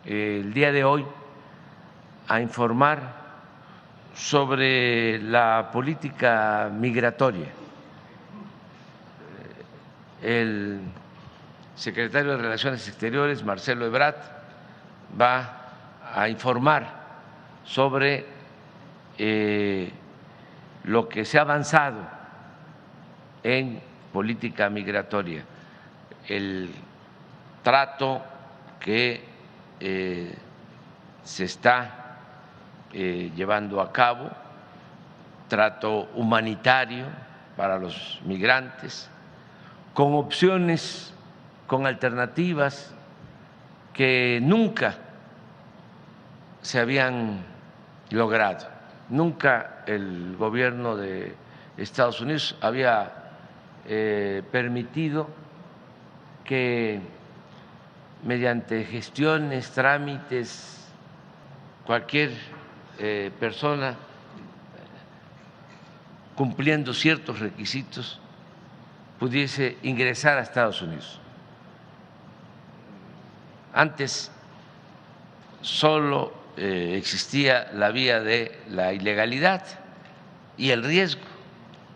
el día de hoy a informar sobre la política migratoria. El secretario de Relaciones Exteriores, Marcelo Ebrard, va a informar sobre lo que se ha avanzado en política migratoria, el trato que se está llevando a cabo, trato humanitario para los migrantes, con opciones, con alternativas que nunca se habían logrado. Nunca el gobierno de Estados Unidos había permitido que mediante gestiones, trámites, cualquier persona cumpliendo ciertos requisitos pudiese ingresar a Estados Unidos. Antes solo existía la vía de la ilegalidad y el riesgo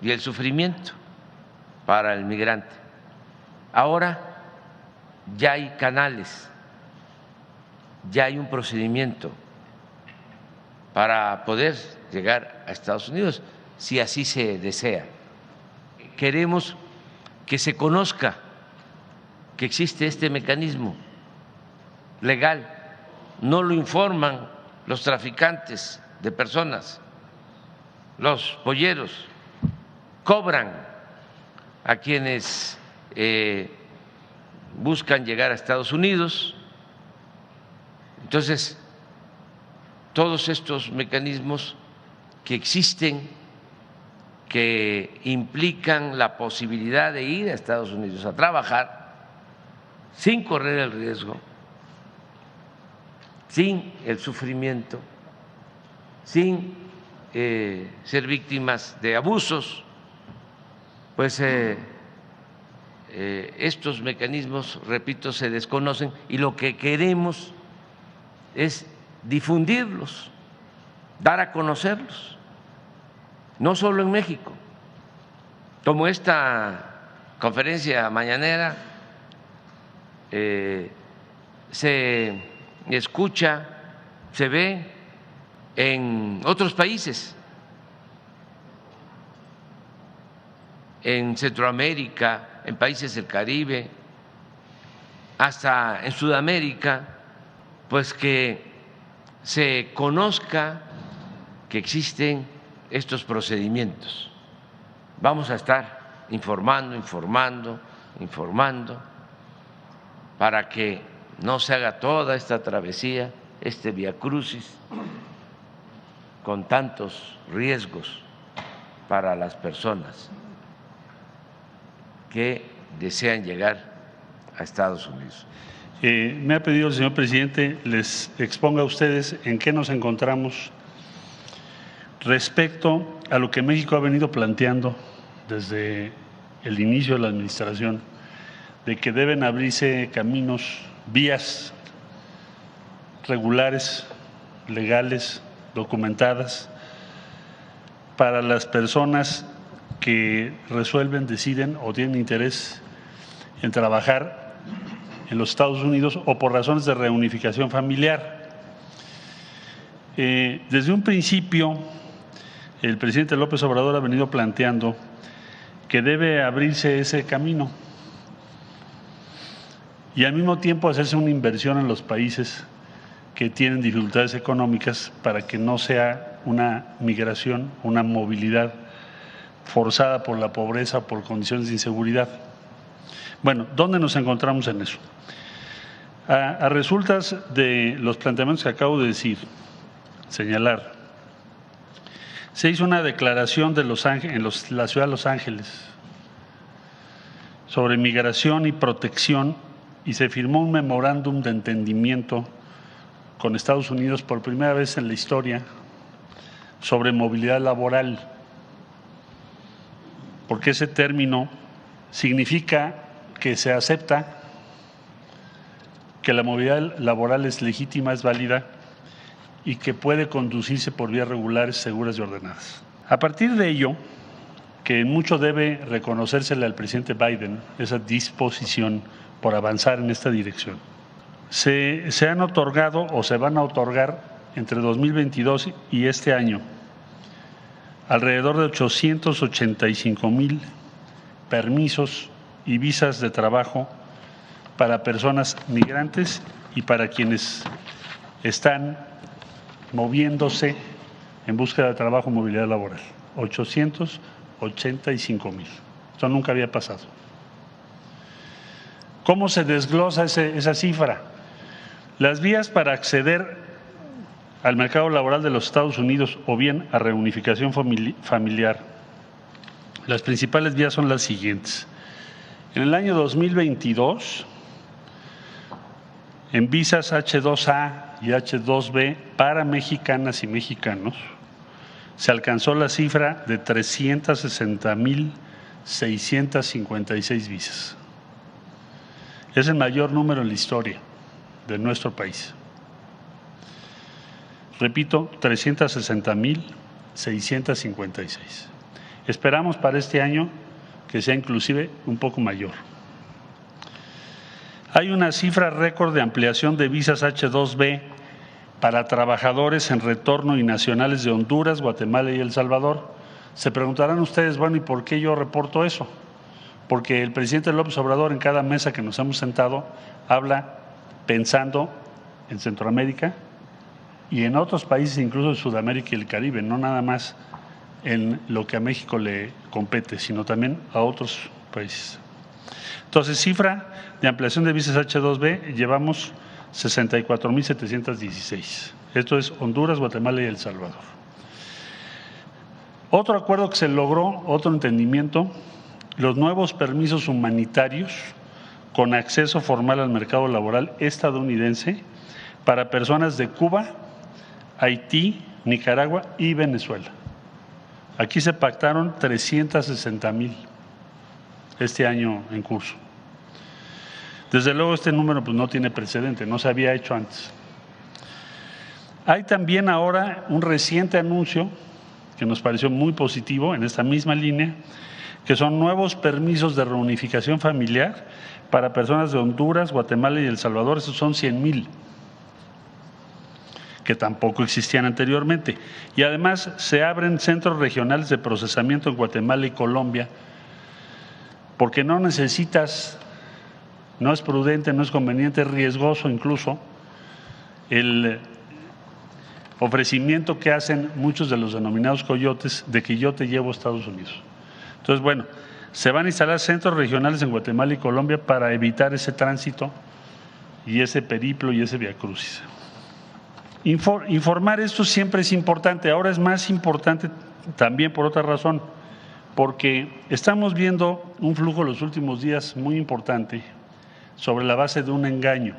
y el sufrimiento para el migrante. Ahora ya hay canales, ya hay un procedimiento para poder llegar a Estados Unidos, si así se desea. Queremos que se conozca que existe este mecanismo legal, no lo informan los traficantes de personas, los polleros, cobran a quienes buscan llegar a Estados Unidos. Entonces, todos estos mecanismos que existen, que implican la posibilidad de ir a Estados Unidos a trabajar sin correr el riesgo, sin el sufrimiento, sin ser víctimas de abusos, pues estos mecanismos, repito, se desconocen y lo que queremos es difundirlos, dar a conocerlos, no solo en México, como esta conferencia mañanera se escucha, se ve en otros países, en Centroamérica, en países del Caribe, hasta en Sudamérica, pues que se conozca que existen estos procedimientos. Vamos a estar informando para que no se haga toda esta travesía, este viacrucis, con tantos riesgos para las personas que desean llegar a Estados Unidos. Me ha pedido el señor presidente les exponga a ustedes en qué nos encontramos respecto a lo que México ha venido planteando desde el inicio de la administración, de que deben abrirse caminos, vías regulares, legales, documentadas, para las personas que resuelven, deciden o tienen interés en trabajar en los Estados Unidos o por razones de reunificación familiar. Desde un principio, el presidente López Obrador ha venido planteando que debe abrirse ese camino y al mismo tiempo hacerse una inversión en los países que tienen dificultades económicas para que no sea una migración, una movilidad forzada por la pobreza, por condiciones de inseguridad. Bueno, ¿dónde nos encontramos en eso? A resultas de los planteamientos que acabo de decir, señalar, se hizo una declaración de en la ciudad de Los Ángeles sobre migración y protección y se firmó un memorándum de entendimiento con Estados Unidos por primera vez en la historia sobre movilidad laboral, porque ese término significa que se acepta que la movilidad laboral es legítima, es válida y que puede conducirse por vías regulares, seguras y ordenadas. A partir de ello, que en mucho debe reconocérsele al presidente Biden esa disposición por avanzar en esta dirección, se han otorgado o se van a otorgar entre 2022 y este año alrededor de 885,000 permisos y visas de trabajo para personas migrantes y para quienes están moviéndose en búsqueda de trabajo, movilidad laboral. 885,000. Esto nunca había pasado. ¿Cómo se desglosa esa cifra? Las vías para acceder al mercado laboral de los Estados Unidos o bien a reunificación familiar, las principales vías son las siguientes. En el año 2022, en visas H2A y H2B para mexicanas y mexicanos, se alcanzó la cifra de 360,656 visas. Es el mayor número en la historia de nuestro país. Repito, 360,656. Esperamos para este año que sea inclusive un poco mayor. Hay una cifra récord de ampliación de visas H2B para trabajadores en retorno y nacionales de Honduras, Guatemala y El Salvador. Se preguntarán ustedes, bueno, ¿y por qué yo reporto eso? Porque el presidente López Obrador en cada mesa que nos hemos sentado habla pensando en Centroamérica y en otros países, incluso en Sudamérica y el Caribe, no nada más en lo que a México le compete, sino también a otros países. Entonces, cifra de ampliación de visas H2B, llevamos 64,716. Esto es Honduras, Guatemala y El Salvador. Otro acuerdo que se logró, otro entendimiento, los nuevos permisos humanitarios con acceso formal al mercado laboral estadounidense para personas de Cuba, Haití, Nicaragua y Venezuela. Aquí se pactaron 360,000 este año en curso. Desde luego este número pues, no tiene precedente, no se había hecho antes. Hay también ahora un reciente anuncio que nos pareció muy positivo en esta misma línea, que son nuevos permisos de reunificación familiar para personas de Honduras, Guatemala y El Salvador. Esos son 100,000, que tampoco existían anteriormente. Y además se abren centros regionales de procesamiento en Guatemala y Colombia, porque no necesitas, no es prudente, no es conveniente, es riesgoso incluso el ofrecimiento que hacen muchos de los denominados coyotes de que yo te llevo a Estados Unidos. Entonces, bueno, se van a instalar centros regionales en Guatemala y Colombia para evitar ese tránsito y ese periplo y ese viacrucis. Informar esto siempre es importante, ahora es más importante también por otra razón, porque estamos viendo un flujo los últimos días muy importante sobre la base de un engaño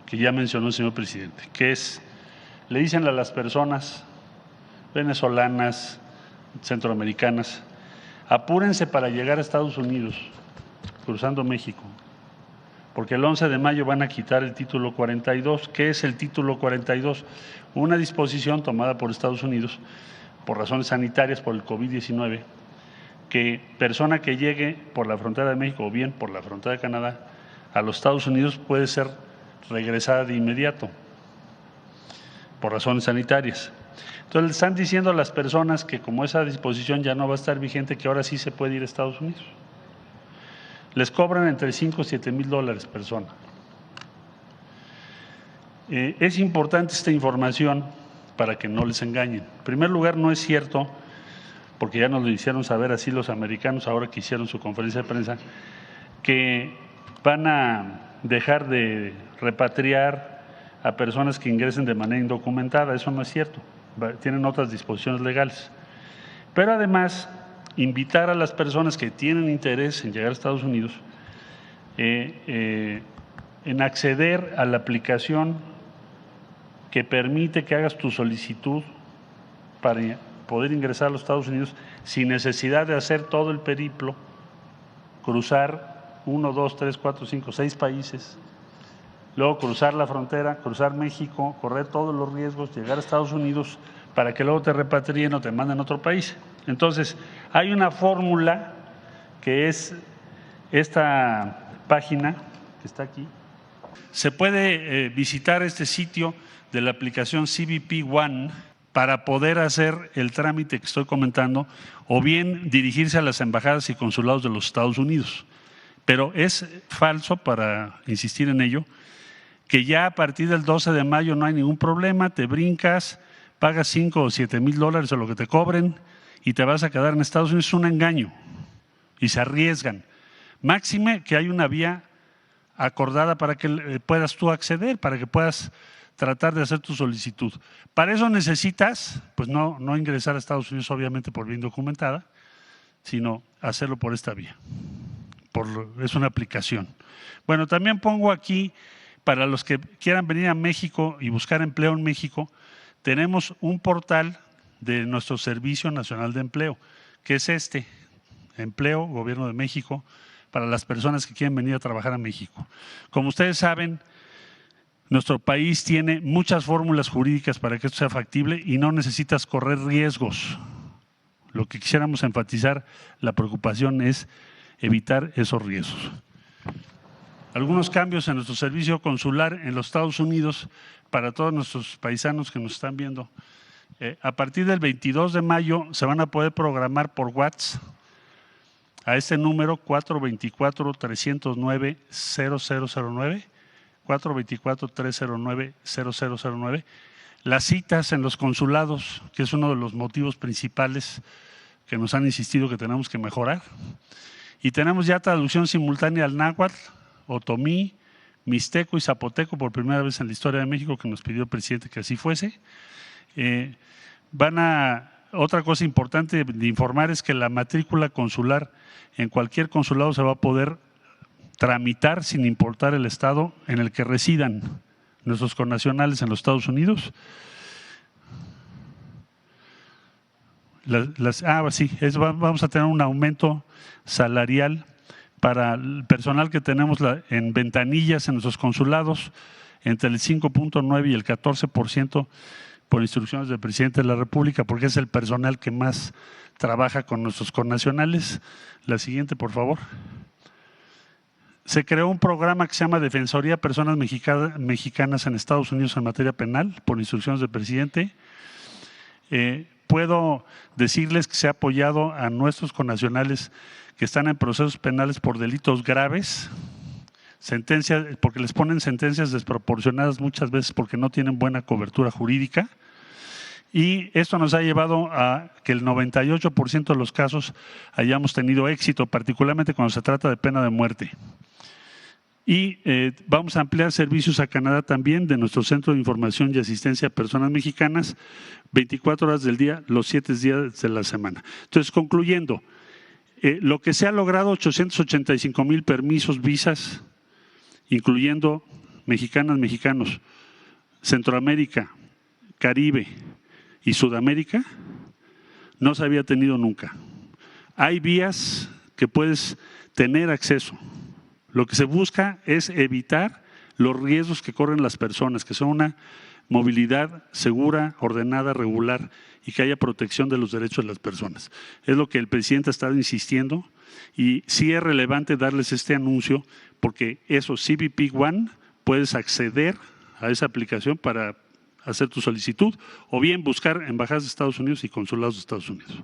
que ya mencionó el señor presidente, que es, le dicen a las personas venezolanas, centroamericanas, apúrense para llegar a Estados Unidos, cruzando México, porque el 11 de mayo van a quitar el título 42. ¿Qué es el título 42? Una disposición tomada por Estados Unidos por razones sanitarias, por el COVID-19, que persona que llegue por la frontera de México o bien por la frontera de Canadá a los Estados Unidos puede ser regresada de inmediato por razones sanitarias. Entonces le están diciendo a las personas que como esa disposición ya no va a estar vigente, que ahora sí se puede ir a Estados Unidos. Les cobran entre 5 y 7 mil dólares persona. Es importante esta información para que no les engañen. En primer lugar, no es cierto, porque ya nos lo hicieron saber así los americanos ahora que hicieron su conferencia de prensa, que van a dejar de repatriar a personas que ingresen de manera indocumentada. Eso no es cierto, tienen otras disposiciones legales. Pero además, invitar a las personas que tienen interés en llegar a Estados Unidos en acceder a la aplicación que permite que hagas tu solicitud para poder ingresar a los Estados Unidos sin necesidad de hacer todo el periplo, cruzar 1, 2, 3, 4, 5, 6 países luego cruzar la frontera, cruzar México, correr todos los riesgos, llegar a Estados Unidos para que luego te repatrien o te manden a otro país. Entonces, hay una fórmula que es esta página que está aquí. Se puede visitar este sitio de la aplicación CBP One para poder hacer el trámite que estoy comentando, o bien dirigirse a las embajadas y consulados de los Estados Unidos. Pero es falso, para insistir en ello, que ya a partir del 12 de mayo no hay ningún problema, te brincas, pagas 5 o 7 mil dólares o lo que te cobren y te vas a quedar en Estados Unidos. Es un engaño y se arriesgan. Máxime que hay una vía acordada para que puedas tú acceder, para que puedas tratar de hacer tu solicitud. Para eso necesitas, pues no ingresar a Estados Unidos obviamente por vía indocumentada, sino hacerlo por esta vía. Es una aplicación. Bueno, también pongo aquí, para los que quieran venir a México y buscar empleo en México, tenemos un portal de nuestro Servicio Nacional de Empleo, que es este, Empleo, Gobierno de México, para las personas que quieren venir a trabajar a México. Como ustedes saben, nuestro país tiene muchas fórmulas jurídicas para que esto sea factible y no necesitas correr riesgos. Lo que quisiéramos enfatizar, la preocupación es evitar esos riesgos. Algunos cambios en nuestro servicio consular en los Estados Unidos para todos nuestros paisanos que nos están viendo. A partir del 22 de mayo se van a poder programar por WhatsApp a este número 424-309-0009, 424-309-0009, las citas en los consulados, que es uno de los motivos principales que nos han insistido que tenemos que mejorar. Y tenemos ya traducción simultánea al náhuatl, otomí, mixteco y zapoteco por primera vez en la historia de México, que nos pidió el presidente que así fuese. Otra cosa importante de informar es que la matrícula consular en cualquier consulado se va a poder tramitar sin importar el estado en el que residan nuestros connacionales en los Estados Unidos. Vamos a tener un aumento salarial para el personal que tenemos en ventanillas en nuestros consulados, entre el 5.9 y el 14% por instrucciones del presidente de la República, porque es el personal que más trabaja con nuestros connacionales. La siguiente, por favor. Se creó un programa que se llama Defensoría de Personas Mexicanas en Estados Unidos en materia penal, por instrucciones del presidente. Puedo decirles que se ha apoyado a nuestros connacionales que están en procesos penales por delitos graves, porque les ponen sentencias desproporcionadas muchas veces porque no tienen buena cobertura jurídica. Y esto nos ha llevado a que el 98% de los casos hayamos tenido éxito, particularmente cuando se trata de pena de muerte. Y vamos a ampliar servicios a Canadá también de nuestro Centro de Información y Asistencia a Personas Mexicanas, 24 horas del día, los 7 días de la semana. Entonces, concluyendo, lo que se ha logrado, 885,000 permisos, visas, incluyendo mexicanas, mexicanos, Centroamérica, Caribe y Sudamérica, no se había tenido nunca. Hay vías que puedes tener acceso. Lo que se busca es evitar los riesgos que corren las personas, que son una movilidad segura, ordenada, regular y que haya protección de los derechos de las personas. Es lo que el presidente ha estado insistiendo y sí es relevante darles este anuncio porque eso, CBP One, puedes acceder a esa aplicación para hacer tu solicitud o bien buscar embajadas de Estados Unidos y consulados de Estados Unidos.